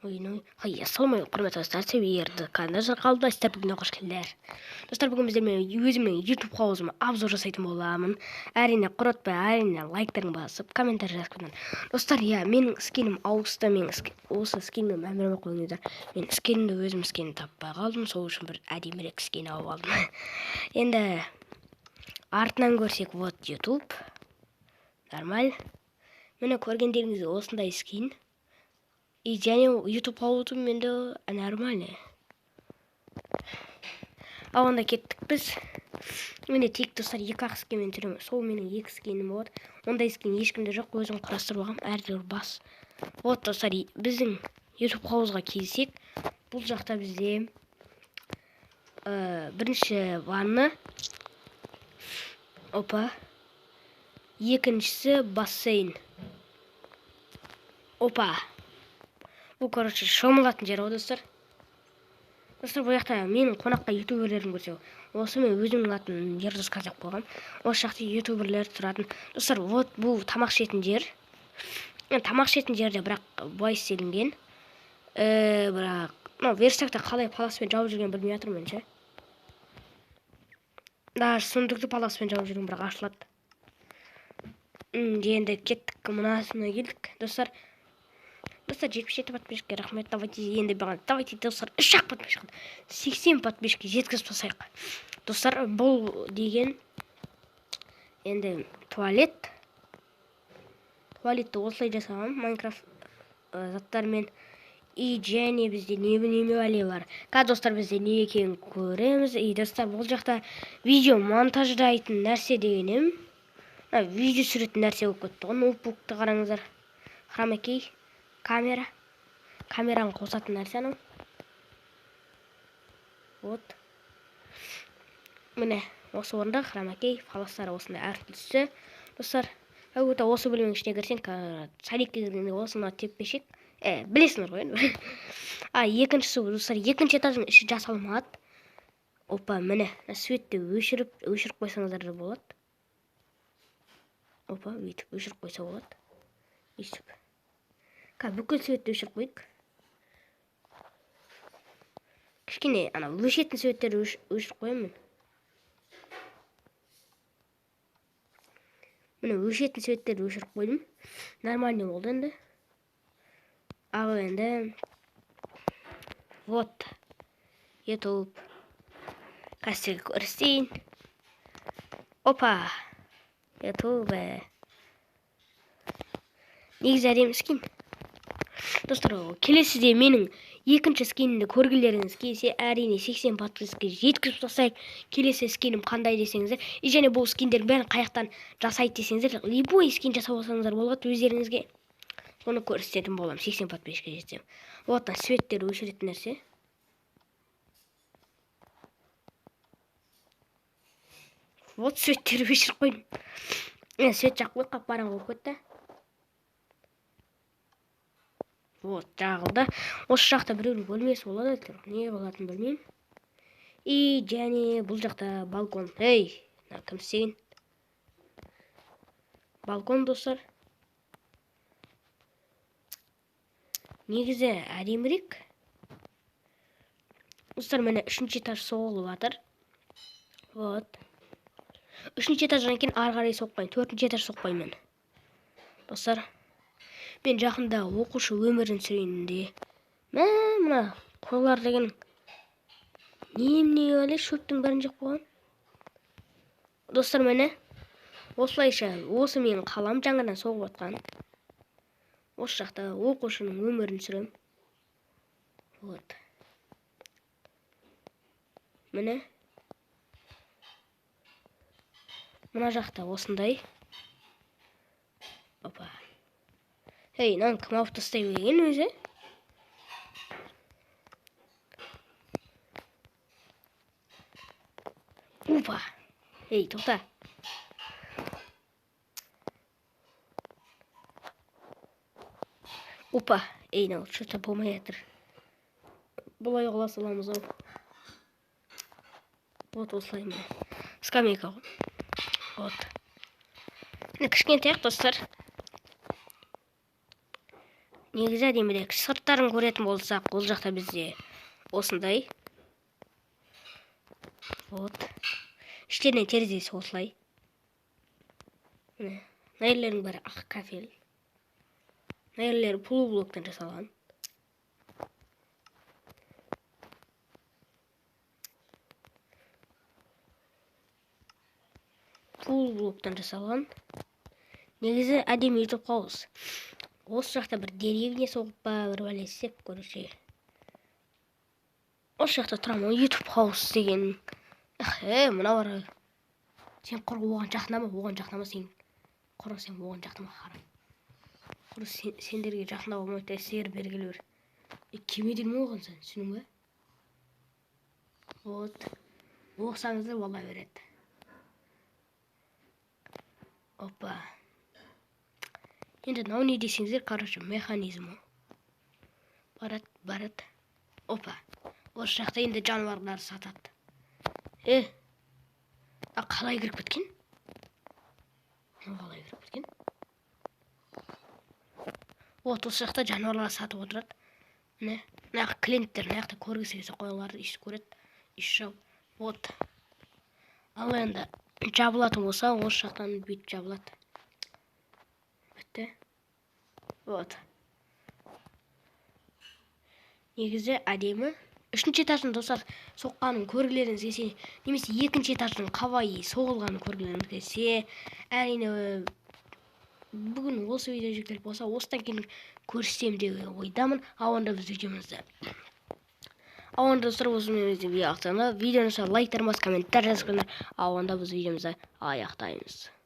Ассалаумағалейкум құрметті достар, сәбиерді каналына қалдайсыздар, бүгін қош келдіңдер. Достар, бүгін біздермен өзімнің YouTube қауызыма обзор жасайтын боламын. Әрине құрметпай, әрине лайктарын басып, комментарий жазып. Достар, менің скинім ауысты, осы скинді мәміріме қойыңыздар. Мен скинімді өзім скинін таппай қалдым, сол үшін бір әдемірек скин алып алдым. Енді артынан көрсек, вот YouTube. Нормаль. Мені көргендеріңізде осындай скин. И және YouTube қауытым менде нормально. Ал онда кеттік біз. Менде тек достар 2-ақ скинмен жүремін. Сол менің 2 скинім болады. Ондай скин ешкімде жоқ, өзім құрастырып алғам. Әрдер бас. Вот достар, біздің YouTube қауызға келсек, бұл жақта бізде бірінші ванна. Опа. Екіншісі бассейн. Опа. Бұл, короче, шомылатын жер, достар. Достар, бұл жақта менің қонаққа ютуберлерім көрсе, осы мен өзімнің атын жерді сказап қойғам. Осы жақта ютуберлер тұратын. Достар, вот бұл тамақ ішетін жер. Тамақ ішетін жерде бірақ былай істелінген. Бірақ, верстакта қалай паласпен жауып жүрген білмей жатырмын ше. Даже сундукты паласпен жауып жүрген, бірақ ашылады. Енді кеттік, мынасына келдік, достар. Достар, 77 подписчикке рахмет. Давайте енді баған. Давайте, достар, 3-ақ подписчик. 80 подписчикке жеткізіп тастайық. Достар, бұл деген енді туалет. Туалетті осылай жасағам. Майнкрафт заттармен. И және бізде неме әле бар. Достар, бізде не екенін көреміз. И достар, бұл жақта видео монтаждайтын нәрсе дегенім. Видео сүретін нәрсе болып кетті. Ноутбукты қараңыздар. Хромакей. Камераны қосатын нәрсе анау. Вот. Міне, осы орында хромакей, фаластары осында әртүрлісі. Достар, осы бөлімнің ішіне кірсең, сәлекке кіргенде осында теппешек. Білесіңдер ғой. Екіншісі, достар, екінші этаждың іші жасалмады. Опа, міне, светті өшіріп қойсаңыздар да болады. Опа, өйтіп өшіріп қойса болады. Өйтіп. Бүкіл светті өшіріп қойдық. Кішкене өшетін светтерді өшіріп қоямын. Міне өшетін светтерді өшіріп қойдым. Нормальный болды енді. Ал енді вот YouTube қазір көрсетейін. Опа, YouTube негізі әдемі скин. Достар, келесіде менің екінші скинімді көргілеріңіз келсе, әрине 80 подписчикке жеткізіп тастайық. Келесі скинім қандай десеңіздер. И және бұл скиндердің бәрін қаяқтан жасайды десеңіздер, любой скин жасап алсаңыздар болады өздеріңізге. Соны көрсететін болам, 80 подписчикке жетсем. Вот, светтері өшіретін нәрсе. Вот светтері өшіріп қойдым. Свет жақып қойып, қап-қараң болып кетті. Вот, жағылды. Осы жақта біреудің бөлмесі болады, не болатынын білмеймін. И және бұл жақта балкон. Кім істеген? Балкон, достар. Негізі әдемірек. Достар, мені 3-ші этаж соғылып жатыр. Вот. 3-ші этаждан кейін ары қарай соқпайын, 4-ші этаж соқпайын мен. Достар, мен жақында оқушы өмірін сүрейінде. Мына қойлар деген неме әлі шөптің бәрін жеп қойған. Достар, мені осылайша осы менің қалам жаңадан соғып отқан. Осы жақта оқушының өмірін сүрем. Вот. Міне. Мына жақта осындай. Опа. Нан кім алып тастай берген өзі? Опа. Тоқта. Опа. Мынау что-то болмай жатыр. Бұлай құла саламыз ау. Вот осылай міне. Скамейка ғой. Вот. Кішкентай ақ, достар. негізі әдемірек. Сырттарын көретін болсақ, ол жақта бізде осындай. Вот. Іштеріне терезесі осылай. Мына жерлердің бәрі ақ кафел. Мына жерлері полублоктан жасалған. Полублоктан жасалған. Негізі әдемі YouTube қауыз. Осы жақта бір деревня соғып па, бір бәле істеп, короче. Осы жақта тұрамын, YouTube қауыз деген. Мына бар. Сен құр оған жақындама, сен. Құр сен оған жақындама қарам. Құр сендерге жақындап болмайды, сер бергілі бір. Кемеден ме оған сен, түсінің бе? Вот. Оқсаңыздар бола береді. Опа. Енді мынау не десеңіздер, короче, механизмі. Барады. Опа. Осы жақта енді жануарлар сатады. Қалай кіріп кеткен? Вот, осы жақта жануарлар сатып отырады. Мына клиенттер, мына жақта көргісі келсе қойларды еш көреді. Еш жау. Вот. Ал енді жабылатын болса, осы жақтан бүйтіп жабылады. Бітті. Вот. Негізі әдемі. Үшінші этаждың достар соққанын көргілеріңіз келсе, немесе екінші этаждың қавайы соғылғанын көргілеріңіз келсе, әрине бүгін осы видео жүктеліп болса, осыдан кейін көрсетем деп ойдамын. Ауында біз видеомызды. Ауында достар осы видеоны лайктар, комментарий жазыңыздар. Ауында біз видеомызды аяқтаймыз.